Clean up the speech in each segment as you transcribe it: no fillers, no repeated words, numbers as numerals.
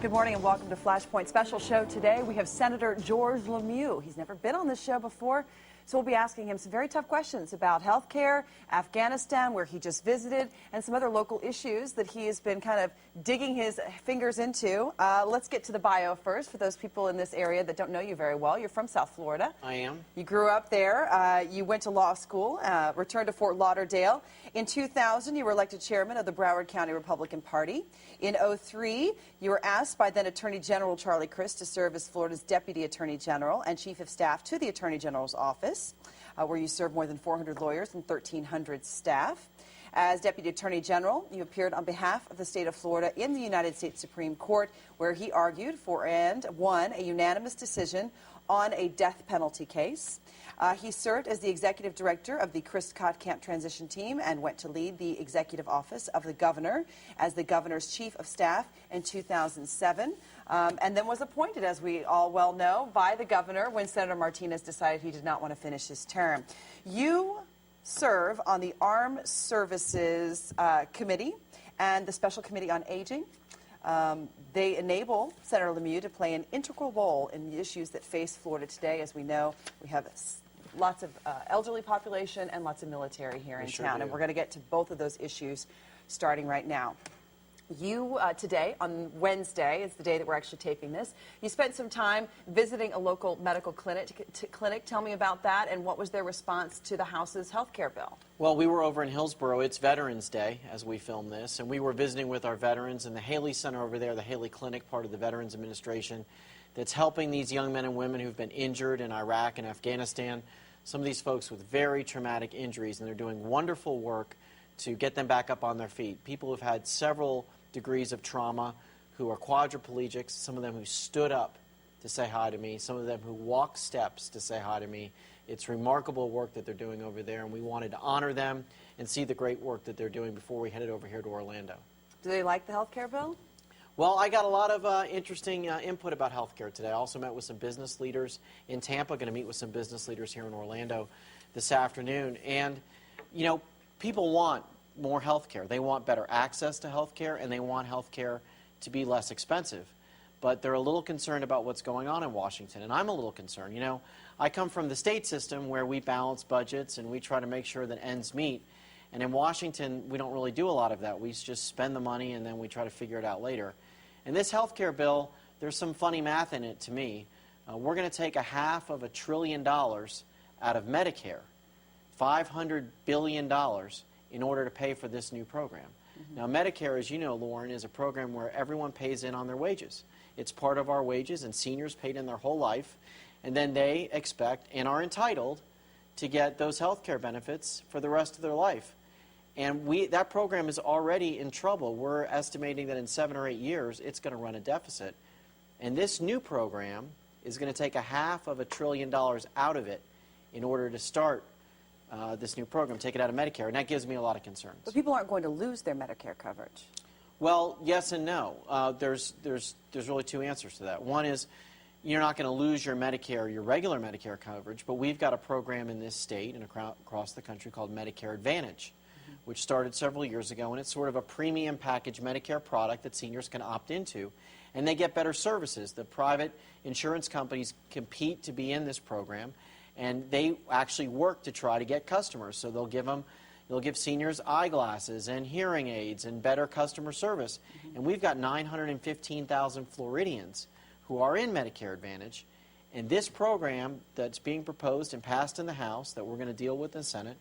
Good morning and welcome to Flashpoint special show today. We have Senator George LeMieux. He's never been on this show before, so we'll be asking him some very tough questions about health care, Afghanistan, where he just visited, and some other local issues that he has been kind of digging his fingers into. Let's get to the bio first for those people in this area that don't know you very well. You're from South Florida. I am. You grew up there. You went to law school, returned to Fort Lauderdale. In 2000, you were elected chairman of the Broward County Republican Party. In 2003, you were asked by then Attorney General Charlie Crist to serve as Florida's Deputy Attorney General and Chief of Staff to the Attorney General's office, where you served more than 400 lawyers and 1,300 staff. As Deputy Attorney General, you appeared on behalf of the state of Florida in the United States Supreme Court, where he argued for and won a unanimous decision on a death penalty case. He served as the executive director of the Crist-Camp transition team and went to lead the executive office of the governor as the governor's chief of staff in 2007, and then was appointed, as we all well know, by the governor when Senator Martinez decided he did not want to finish his term. You serve on the Armed Services Committee and the Special Committee on Aging. They enable Senator LeMieux to play an integral role in the issues that face Florida today. As we know, we have lots of elderly population and lots of military here in town, and we're going to get to both of those issues starting right now. You, today, on Wednesday, is the day that we're actually taping this, you spent some time visiting a local medical clinic. Tell me about that, and what was their response to the House's health care bill? Well, we were over in Hillsborough. It's Veterans Day as we film this, and we were visiting with our veterans in the Haley Center over there, the Haley Clinic, part of the Veterans Administration, that's helping these young men and women who've been injured in Iraq and Afghanistan. Some of these folks with very traumatic injuries, and they're doing wonderful work to get them back up on their feet. People who've had several degrees of trauma, who are quadriplegics, some of them who stood up to say hi to me, some of them who walked steps to say hi to me. It's remarkable work that they're doing over there, and we wanted to honor them and see the great work that they're doing before we headed over here to Orlando. Do they like the health care bill? Well, I got a lot of interesting input about health care today. I also met with some business leaders in Tampa, going to meet with some business leaders here in Orlando this afternoon. And, you know, people want more health care. They want better access to health care, and they want health care to be less expensive. But they're a little concerned about what's going on in Washington, and I'm a little concerned. You know, I come from the state system where we balance budgets and we try to make sure that ends meet. And in Washington, we don't really do a lot of that. We just spend the money and then we try to figure it out later. And this health care bill, there's some funny math in it to me. We're going to take $500 billion out of Medicare, $500 billion, in order to pay for this new program. Now, Medicare, as you know, Lauren, is a program where everyone pays in on their wages. It's part of our wages, and seniors paid in their whole life, and then they expect and are entitled to get those health care benefits for the rest of their life. And that program is already in trouble. We're estimating that in 7 or 8 years, it's going to run a deficit. And this new program is going to take $500 billion out of it in order to start this new program, take it out of Medicare, and that gives me a lot of concerns. But people aren't going to lose their Medicare coverage. Well, yes and no. There's really two answers to that. One is you're not going to lose your Medicare, your regular Medicare coverage, but we've got a program in this state and across the country called Medicare Advantage, which started several years ago, and it's sort of a premium package Medicare product that seniors can opt into, and they get better services. The private insurance companies compete to be in this program, and they actually work to try to get customers. So they'll give seniors eyeglasses and hearing aids and better customer service. And we've got 915,000 Floridians who are in Medicare Advantage. And this program that's being proposed and passed in the House that we're going to deal with in the Senate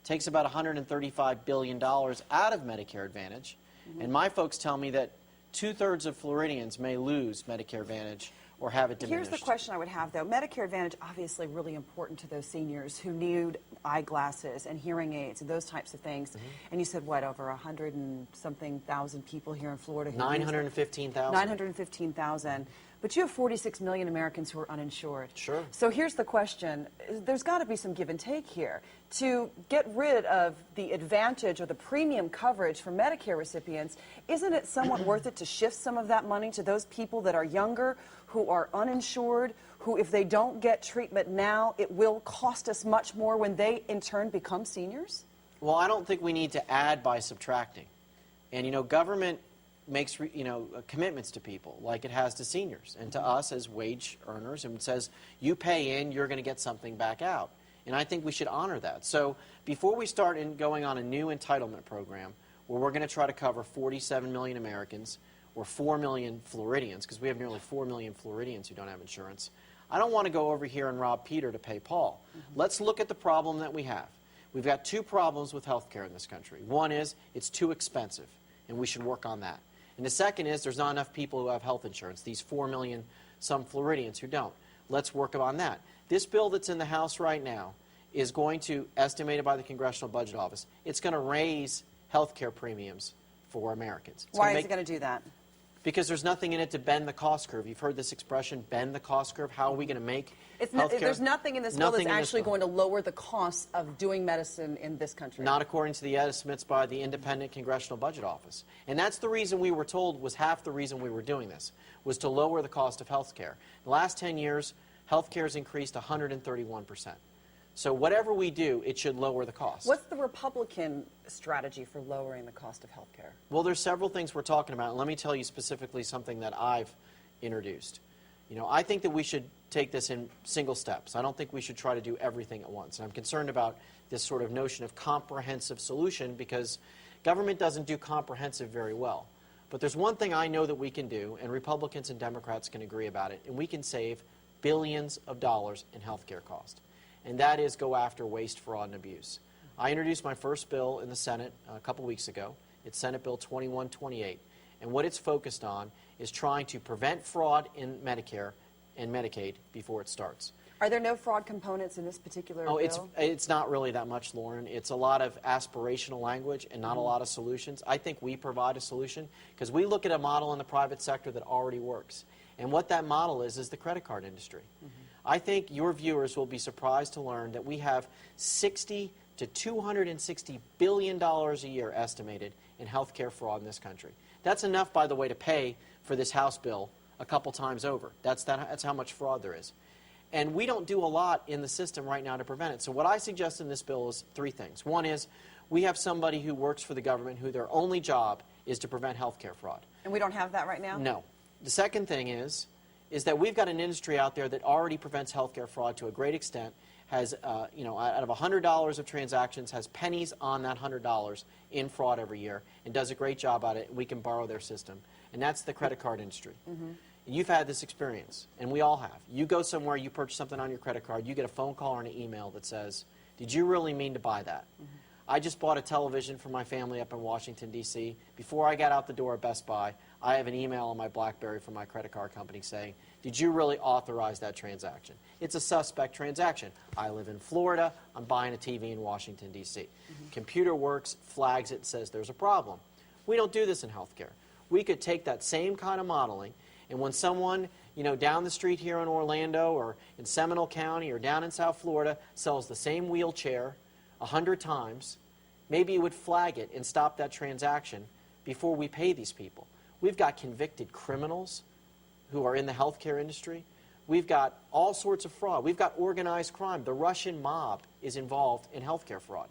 takes about $135 billion out of Medicare Advantage. And my folks tell me that 2/3 of Floridians may lose Medicare Advantage or have it diminished. Here's the question I would have, though. Medicare Advantage, obviously really important to those seniors who need eyeglasses and hearing aids and those types of things. And you said, what, over 100 and something thousand people here in Florida? 915,000. 915,000. But you have 46 million Americans who are uninsured. Sure. So here's the question. There's got to be some give and take here. To get rid of the advantage or the premium coverage for Medicare recipients, isn't it somewhat worth it to shift some of that money to those people that are younger, who are uninsured, who if they don't get treatment now, it will cost us much more when they in turn become seniors? Well, I don't think we need to add by subtracting. And you know, government makes commitments to people like it has to seniors and to us as wage earners, and says you pay in, you're going to get something back out. And I think we should honor that. So before we start going on a new entitlement program where we're going to try to cover 47 million Americans or 4 million Floridians, because we have nearly 4 million Floridians who don't have insurance, I don't want to go over here and rob Peter to pay Paul. Let's look at the problem that we have. We've got two problems with health care in this country. One is it's too expensive, and we should work on that. And the second is there's not enough people who have health insurance, these 4 million some Floridians who don't. Let's work on that. This bill that's in the House right now is going to, estimated by the Congressional Budget Office, it's going to raise health care premiums for Americans. Why is it going to do that? Because there's nothing in it to bend the cost curve. You've heard this expression, bend the cost curve. How are we going to make health care? There's nothing in this bill that's actually going to lower the cost of doing medicine in this country. Not according to the estimates by the independent Congressional Budget Office. And that's the reason we were told, was half the reason we were doing this, was to lower the cost of health care. In the last 10 years, health care has increased 131%. So whatever we do, it should lower the cost. What's the Republican strategy for lowering the cost of health care? Well, there's several things we're talking about. And let me tell you specifically something that I've introduced. I think that we should take this in single steps. I don't think we should try to do everything at once. And I'm concerned about this sort of notion of comprehensive solution because government doesn't do comprehensive very well. But there's one thing I know that we can do, and Republicans and Democrats can agree about it, and we can save billions of dollars in health care cost. And that is go after waste, fraud, and abuse. I introduced my first bill in the Senate a couple weeks ago. It's Senate Bill 2128. And what it's focused on is trying to prevent fraud in Medicare and Medicaid before it starts. Are there no fraud components in this particular bill? It's not really that much, Lauren. It's a lot of aspirational language and not a lot of solutions. I think we provide a solution because we look at a model in the private sector that already works. And what that model is the credit card industry. I think your viewers will be surprised to learn that we have $60 to $260 billion a year estimated in health care fraud in this country. That's enough, by the way, to pay for this House bill a couple times over. That's how much fraud there is. And we don't do a lot in the system right now to prevent it. So what I suggest in this bill is three things. One is we have somebody who works for the government who their only job is to prevent health care fraud. And we don't have that right now? No. The second thing is that we've got an industry out there that already prevents healthcare fraud to a great extent, has, out of $100 of transactions, has pennies on that $100 in fraud every year, and does a great job at it, and we can borrow their system. And that's the credit card industry. You've had this experience, and we all have. You go somewhere, you purchase something on your credit card, you get a phone call or an email that says, did you really mean to buy that? I just bought a television for my family up in Washington, D.C. Before I got out the door at Best Buy, I have an email on my BlackBerry from my credit card company saying, did you really authorize that transaction? It's a suspect transaction. I live in Florida. I'm buying a TV in Washington, D.C. Computer works, flags it, says there's a problem. We don't do this in healthcare. We could take that same kind of modeling, and when someone down the street here in Orlando or in Seminole County or down in South Florida sells the same wheelchair 100 times, maybe you would flag it and stop that transaction before we pay these people. We've got convicted criminals who are in the healthcare industry. We've got all sorts of fraud. We've got organized crime. The Russian mob is involved in healthcare fraud.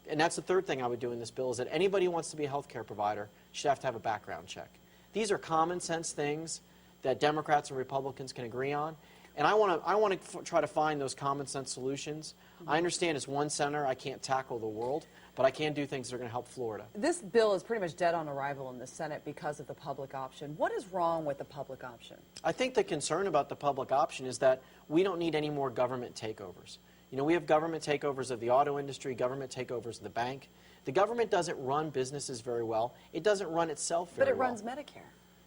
And that's the third thing I would do in this bill, is that anybody who wants to be a healthcare provider should have to have a background check. These are common sense things that Democrats and Republicans can agree on. And I want to try to find those common sense solutions. I understand as one senator I can't tackle the world, but I can do things that are going to help Florida. This bill is pretty much dead on arrival in the Senate because of the public option. What is wrong with the public option? I think the concern about the public option is that we don't need any more government takeovers. We have government takeovers of the auto industry, government takeovers of the bank. The government doesn't run businesses very well. It doesn't run itself very well. But it runs Medicare.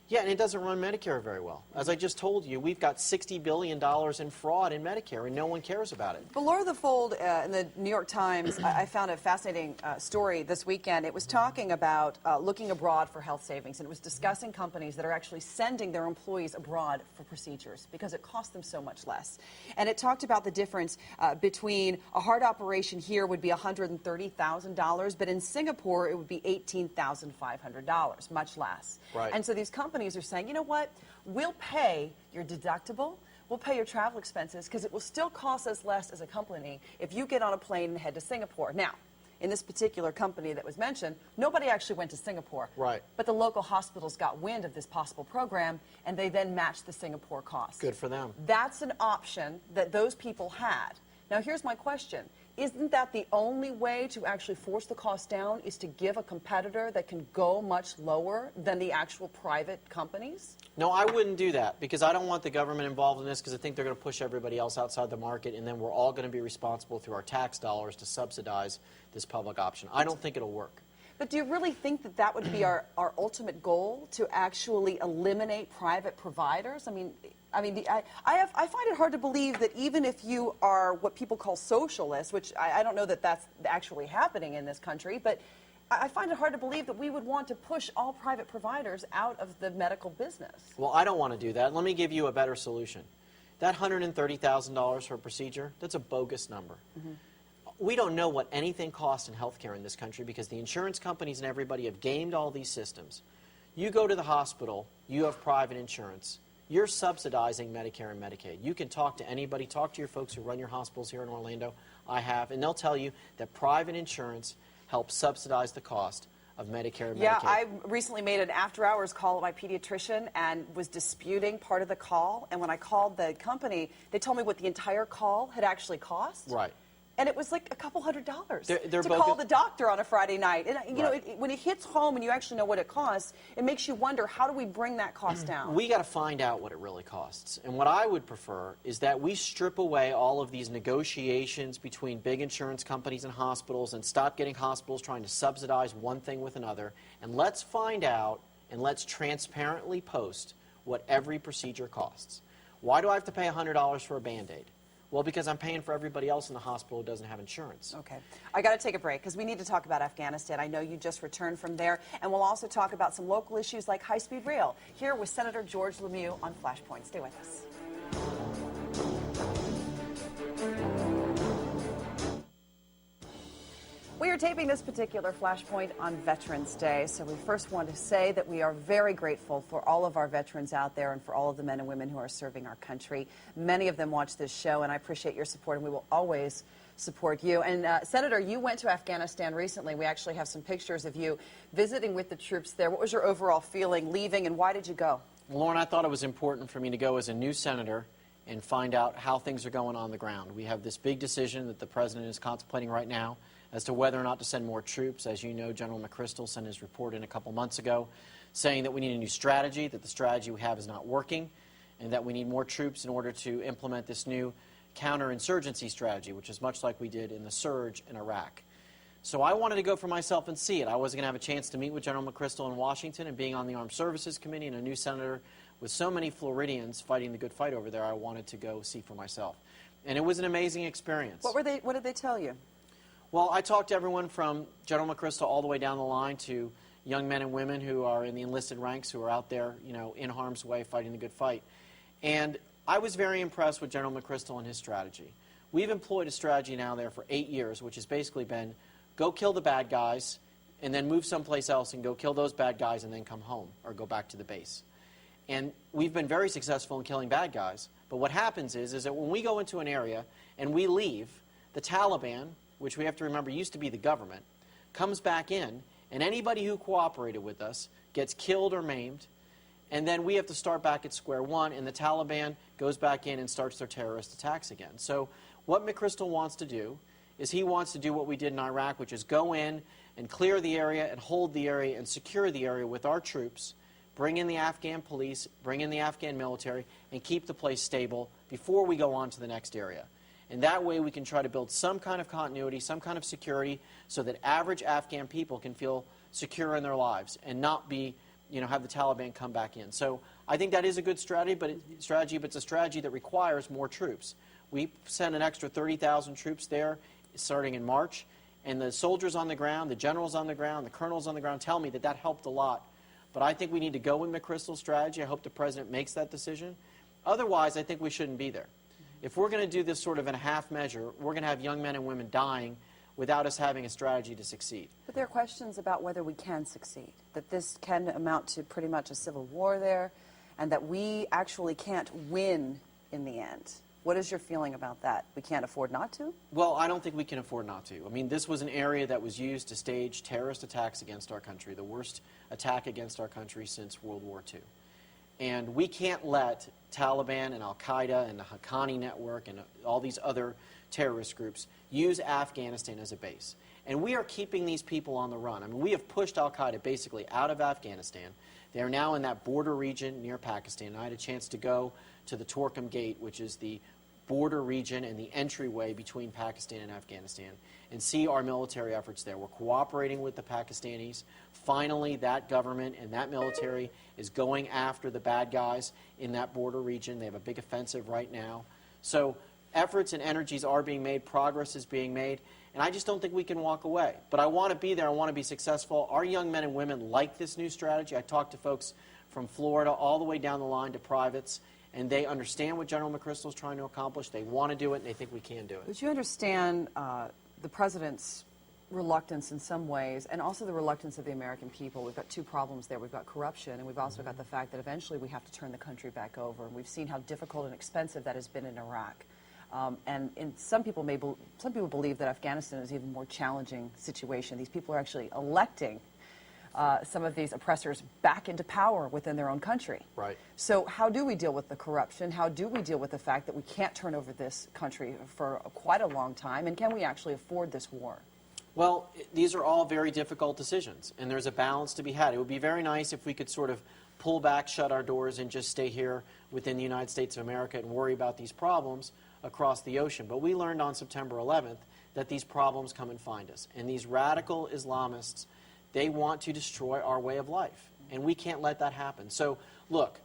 Yeah, and it doesn't run Medicare very well. As I just told you, we've got $60 billion in fraud in Medicare, and no one cares about it. Below the fold in the New York Times, I found a fascinating story this weekend. It was talking about looking abroad for health savings, and it was discussing companies that are actually sending their employees abroad for procedures because it costs them so much less. And it talked about the difference between a heart operation here would be $130,000, but in Singapore it would be $18,500, much less. Right. And so these companies are saying, you know what, we'll pay your deductible, we'll pay your travel expenses, because it will still cost us less as a company if you get on a plane and head to Singapore. Now, in this particular company that was mentioned, nobody actually went to Singapore. Right. But the local hospitals got wind of this possible program, and they then matched the Singapore cost. Good for them. That's an option that those people had. Now, here's my question. Isn't that the only way to actually force the cost down, is to give a competitor that can go much lower than the actual private companies? No, I wouldn't do that, because I don't want the government involved in this, because I think they're going to push everybody else outside the market, and then we're all going to be responsible through our tax dollars to subsidize this public option. I don't think it'll work. But do you really think that that would be our ultimate goal, to actually eliminate private providers? I find it hard to believe that even if you are what people call socialists, which I don't know that that's actually happening in this country, but I find it hard to believe that we would want to push all private providers out of the medical business. Well, I don't want to do that. Let me give you a better solution. That $130,000 for a procedure, that's a bogus number. Mm-hmm. We don't know what anything costs in healthcare in this country, because the insurance companies and everybody have gamed all these systems. You go to the hospital, you have private insurance. You're subsidizing Medicare and Medicaid. You can talk to anybody, talk to your folks who run your hospitals here in Orlando. I have, and they'll tell you that private insurance helps subsidize the cost of Medicare and Medicaid. Yeah, I recently made an after-hours call at my pediatrician and was disputing part of the call. And when I called the company, they told me what the entire call had actually cost. Right. And it was like a couple $100 they're to call the doctor on a Friday night. And you know, Right. when it hits home and you actually know what it costs, it makes you wonder, how do we bring that cost down? We got to find out what it really costs. And what I would prefer is that we strip away all of these negotiations between big insurance companies and hospitals, and stop getting hospitals trying to subsidize one thing with another. And let's find out, and let's transparently post what every procedure costs. Why do I have to pay $100 for a Band-Aid? Well, because I'm paying for everybody else in the hospital who doesn't have insurance. Okay. I got to take a break, because we need to talk about Afghanistan. I know you just returned from there. And we'll also talk about some local issues like high-speed rail, here with Senator George LeMieux on Flashpoint. Stay with us. We are taping this particular Flashpoint on Veterans Day, so we first want to say that we are very grateful for all of our veterans out there and for all of the men and women who are serving our country. Many of them watch this show, and I appreciate your support, and we will always support you. And Senator, you went to Afghanistan recently. We actually have some pictures of you visiting with the troops there. What was your overall feeling leaving, and why did you go? Well, Lauren, I thought it was important for me to go as a new senator and find out how things are going on the ground. We have this big decision that the president is contemplating right now as to whether or not to send more troops. As you know, General McChrystal sent his report in a couple months ago saying that we need a new strategy, that the strategy we have is not working, and that we need more troops in order to implement this new counterinsurgency strategy, which is much like we did in the surge in Iraq. So I wanted to go for myself and see it. I wasn't going to have a chance to meet with General McChrystal in Washington, and being on the Armed Services Committee and a new senator with so many Floridians fighting the good fight over there, I wanted to go see for myself. And it was an amazing experience. What did they tell you? Well, I talked to everyone from General McChrystal all the way down the line to young men and women who are in the enlisted ranks, who are out there, you know, in harm's way fighting the good fight. And I was very impressed with General McChrystal and his strategy. We've employed a strategy now there for 8 years, which has basically been go kill the bad guys and then move someplace else and go kill those bad guys and then come home or go back to the base. And we've been very successful in killing bad guys. But what happens is that when we go into an area and we leave, the Taliban, which we have to remember used to be the government, comes back in, and anybody who cooperated with us gets killed or maimed, and then we have to start back at square one, and the Taliban goes back in and starts their terrorist attacks again. So what McChrystal wants to do is he wants to do what we did in Iraq, which is go in and clear the area and hold the area and secure the area with our troops, bring in the Afghan police, bring in the Afghan military, and keep the place stable before we go on to the next area. And that way we can try to build some kind of continuity, some kind of security, so that average Afghan people can feel secure in their lives and not be, you know, have the Taliban come back in. So I think that is a good strategy, but it's a strategy that requires more troops. We sent an extra 30,000 troops there starting in March, and the soldiers on the ground, the generals on the ground, the colonels on the ground tell me that that helped a lot. But I think we need to go with McChrystal's strategy. I hope the president makes that decision. Otherwise, I think we shouldn't be there. If we're going to do this sort of in a half measure, we're going to have young men and women dying without us having a strategy to succeed. But there are questions about whether we can succeed, that this can amount to pretty much a civil war there, and that we actually can't win in the end. What is your feeling about that? We can't afford not to? Well, I don't think we can afford not to. I mean, this was an area that was used to stage terrorist attacks against our country, the worst attack against our country since World War II. And we can't let Taliban and Al-Qaeda and the Haqqani network and all these other terrorist groups use Afghanistan as a base. And we are keeping these people on the run. I mean, we have pushed Al-Qaeda basically out of Afghanistan. They are now in that border region near Pakistan. I had a chance to go to the Torkham Gate, which is the border region and the entryway between Pakistan and Afghanistan, and see our military efforts there. We're cooperating with the Pakistanis. Finally, that government and that military is going after the bad guys in that border region. They have a big offensive right now. So efforts and energies are being made, progress is being made, and I just don't think we can walk away. But I want to be there, I want to be successful. Our young men and women like this new strategy. I talked to folks from Florida all the way down the line to privates, and they understand what General McChrystal is trying to accomplish. They want to do it, and they think we can do it. But you understand the president's reluctance in some ways, and also the reluctance of the American people. We've got two problems there. We've got corruption, and we've also got the fact that eventually we have to turn the country back over. And we've seen how difficult and expensive that has been in Iraq. Some people believe that Afghanistan is an even more challenging situation. These people are actually electing some of these oppressors back into power within their own country. Right. So how do we deal with the corruption? How do we deal with the fact that we can't turn over this country for quite a long time? And can we actually afford this war? Well, these are all very difficult decisions, and there's a balance to be had. It would be very nice if we could sort of pull back, shut our doors, and just stay here within the United States of America and worry about these problems across the ocean. But we learned on September 11th that these problems come and find us. And these radical Islamists, they want to destroy our way of life. And we can't let that happen. So, look,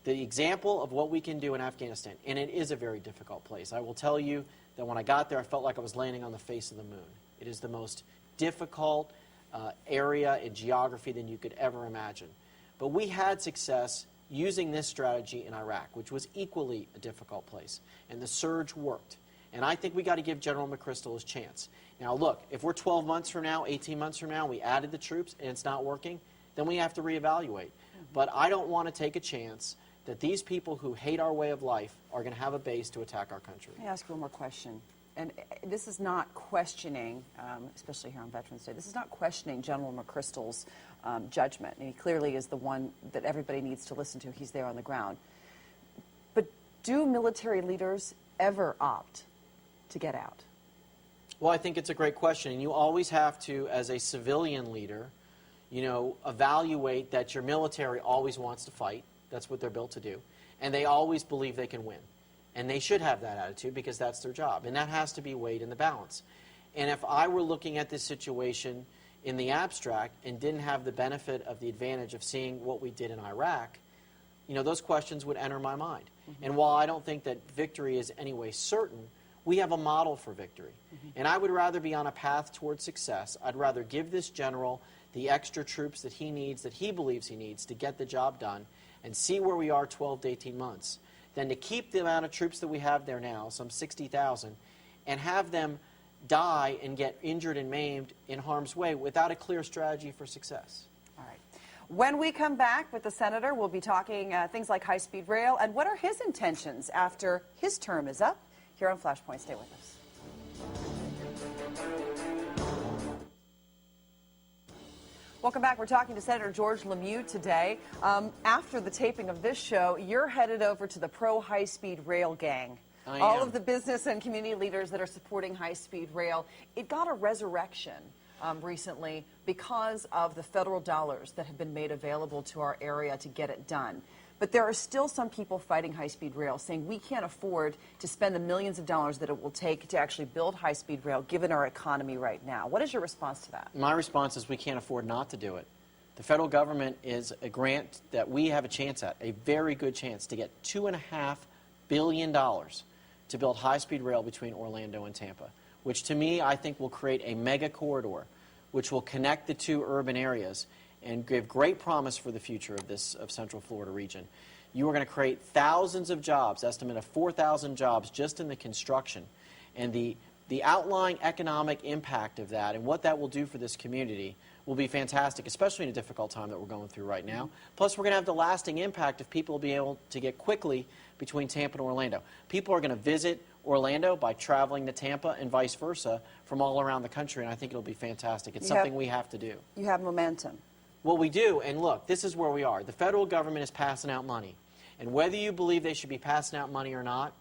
the example of what we can do in Afghanistan, and it is a very difficult place. I will tell you that when I got there, I felt like I was landing on the face of the moon. It is the most difficult area in geography than you could ever imagine. But we had success using this strategy in Iraq, which was equally a difficult place. And the surge worked. And I think we got to give General McChrystal his chance. Now, look, if we're 12 months from now, 18 months from now, we added the troops and it's not working, then we have to reevaluate. But I don't want to take a chance that these people who hate our way of life are going to have a base to attack our country. Let me ask you one more question. And this is not questioning, especially here on Veterans Day, this is not questioning General McChrystal's judgment. And he clearly is the one that everybody needs to listen to. He's there on the ground. But do military leaders ever opt to get out? Well, I think it's a great question. And you always have to, as a civilian leader, you know, evaluate that your military always wants to fight. That's what they're built to do. And they always believe they can win. And they should have that attitude because that's their job. And that has to be weighed in the balance. And if I were looking at this situation in the abstract and didn't have the benefit of the advantage of seeing what we did in Iraq, you know, those questions would enter my mind. And while I don't think that victory is anyway certain, we have a model for victory. And I would rather be on a path towards success. I'd rather give this general the extra troops that he needs, that he believes he needs to get the job done, and see where we are 12 to 18 months, than to keep the amount of troops that we have there now, some 60,000, and have them die and get injured and maimed in harm's way without a clear strategy for success. All right. When we come back with the senator, we'll be talking things like high-speed rail and what are his intentions after his term is up. Here on Flashpoint, stay with us. Welcome back. We're talking to Senator George LeMieux today. After the taping of this show, you're headed over to the pro-high-speed rail gang. All of the business and community leaders that are supporting high-speed rail. It got a resurrection recently because of the federal dollars that have been made available to our area to get it done. But there are still some people fighting high-speed rail, saying we can't afford to spend the millions of dollars that it will take to actually build high-speed rail, given our economy right now. What is your response to that? My response is we can't afford not to do it. The federal government is a grant that we have a chance at, a very good chance, to get $2.5 billion to build high-speed rail between Orlando and Tampa, which to me I think will create a mega corridor which will connect the two urban areas and give great promise for the future of Central Florida region. You are going to create thousands of jobs, estimate of 4,000 jobs just in the construction. And the the outlying economic impact of that and what that will do for this community will be fantastic, especially in a difficult time that we're going through right now. Plus, we're going to have the lasting impact of people being able to get quickly between Tampa and Orlando. People are going to visit Orlando by traveling to Tampa and vice versa from all around the country, and I think it'll be fantastic. It's something we have to do. You have momentum. Well, we do, and look, this is where we are. The federal government is passing out money, and whether you believe they should be passing out money or not,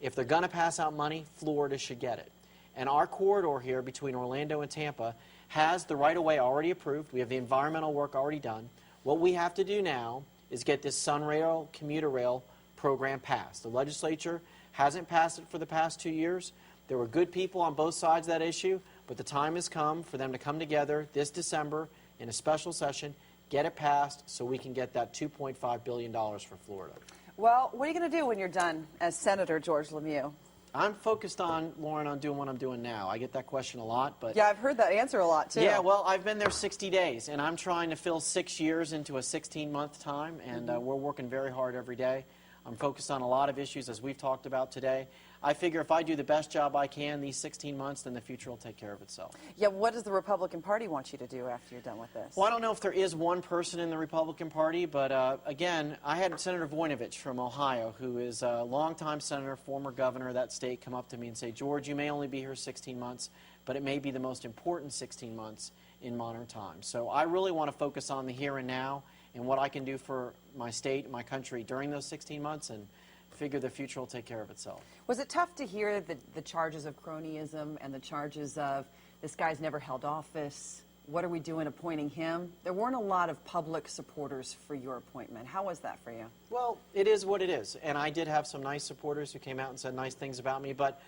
if they're going to pass out money, Florida should get it. And our corridor here between Orlando and Tampa has the right-of-way already approved. We have the environmental work already done. What we have to do now is get this Sunrail commuter rail program passed. The legislature hasn't passed it for the past 2 years. There were good people on both sides of that issue, but the time has come for them to come together this December in a special session, get it passed so we can get that $2.5 billion for Florida. Well, what are you going to do when you're done as Senator George LeMieux? I'm focused on, Lauren, on doing what I'm doing now. I get that question a lot, but... Yeah, I've heard that answer a lot, too. Yeah, well, I've been there 60 days, and I'm trying to fill 6 years into a 16-month time, and we're working very hard every day. I'm focused on a lot of issues, as we've talked about today. I figure if I do the best job I can these 16 months, then the future will take care of itself. Yeah, what does the Republican Party want you to do after you're done with this? Well, I don't know if there is one person in the Republican Party, but again, I had Senator Voinovich from Ohio, who is a longtime senator, former governor of that state, come up to me and say, George, you may only be here 16 months, but it may be the most important 16 months in modern times. So I really want to focus on the here and now and what I can do for my state and my country during those 16 months, and figure the future will take care of itself. Was it tough to hear the charges of cronyism and the charges of this guy's never held office, what are we doing appointing him? There weren't a lot of public supporters for your appointment. How was that for you? Well, it is what it is, and I did have some nice supporters who came out and said nice things about me, but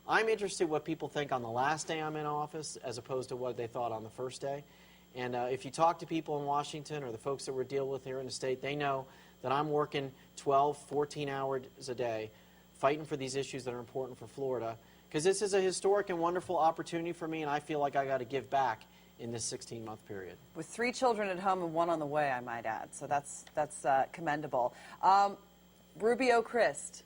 I'm interested in what people think on the last day I'm in office as opposed to what they thought on the first day. And if you talk to people in Washington or the folks that we're dealing with here in the state, they know that I'm working 12, 14 hours a day fighting for these issues that are important for Florida, because this is a historic and wonderful opportunity for me, and I feel like I got to give back in this 16-month period. With 3 children at home and 1 on the way, I might add, so that's commendable. Rubio Crist.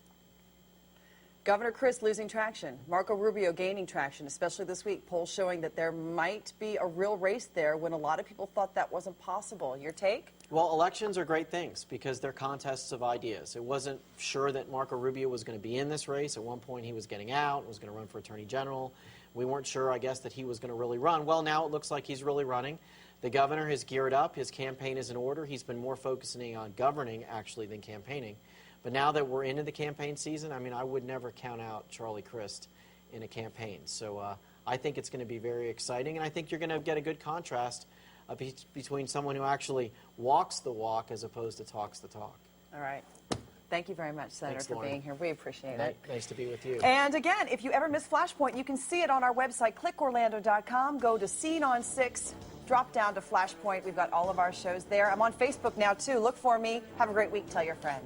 Governor Crist losing traction. Marco Rubio gaining traction, especially this week. Polls showing that there might be a real race there when a lot of people thought that wasn't possible. Your take? Well, elections are great things because they're contests of ideas. It wasn't sure that Marco Rubio was going to be in this race. At one point he was getting out, was going to run for Attorney General. We weren't sure, I guess, that he was going to really run. Well, now it looks like he's really running. The governor has geared up. His campaign is in order. He's been more focusing on governing, actually, than campaigning. But now that we're into the campaign season, I mean, I would never count out Charlie Crist in a campaign. So I think it's going to be very exciting, and I think you're going to get a good contrast between someone who actually walks the walk as opposed to talks the talk. All right. Thank you very much, Senator, for being here. We appreciate it. Nice to be with you. And again, if you ever miss Flashpoint, you can see it on our website, clickorlando.com. Go to Scene on 6, drop down to Flashpoint. We've got all of our shows there. I'm on Facebook now, too. Look for me. Have a great week. Tell your friends.